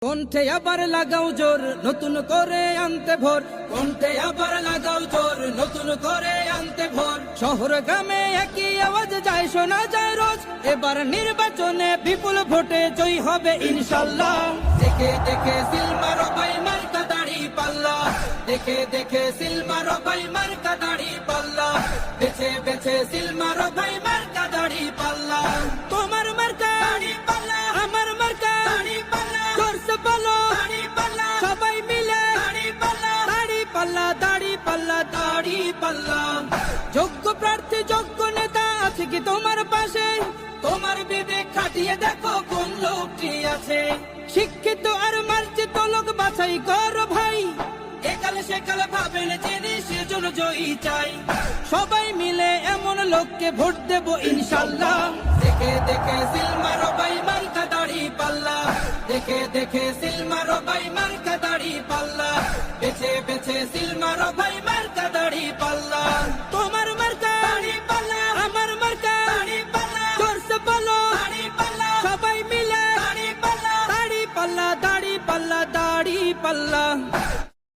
কণ্ঠে আবার লাগাও জোর নতুন করে আনতে ভোর, কণ্ঠে আবার লাগাও জোর নতুন করে আনতে ভোর। শহর গ্রামে একই আওয়াজ যায় শোনা যায় রোজ, এবার নির্বাচনে বিপুল ভোটে জয় হবে ইনশাল্লাহ। দেখে দেখে সিল মারো ভাই মার্কা দাড়ি পাল্লা, দেখে দেখে সিল মারো ভাই মার্কা দাড়ি পাল্লা, বেছে বেছে সিল মারো ভাই মার্কা দাড়ি পাল্লা। তোমার মার্কা দাড়ি পাল্লা, আমার মার্কা দাড়ি পাল্লা, জোরসে বলো দাড়ি পাল্লা, সবাই মিলে দাড়ি পাল্লা, দাড়ি পাল্লা, দাড়ি পাল্লা, দাড়ি পাল্লা। যোগ্য প্রার্থী যোগ্য নেতা আছে কি তোমার পাশে? তোমার বিবেক খাটিয়ে দেখো কোন লোকটি আছে। শিক্ষিত আর মার্জিত লোক বাছাই করো ভাই, একালে সেকালে ভাবেন জেনে সেজন্য জয়ী চাই। সবাই মিলে এমন লোককে ভোট দেব ইনশাল্লাহ। দেখে দেখে সিল মারো ভাই মার্কা দাড়ি পাল্লা, দেখে দেখে সিল মারো ভাই মার্কা দাড়ি পাল্লা, বেছে বেছে সিল মারো ভাই মার্কা দাড়ি পাল্লা। তোমার মার্কা দাড়ি পাল্লা, আমার মার্কা দাড়ি পাল্লা, জোরসে বলো দাড়ি পাল্লা, সবাই মিলে দাড়ি পাল্লা, দাড়ি পাল্লা, দাড়ি পাল্লা, দাড়ি পাল্লা।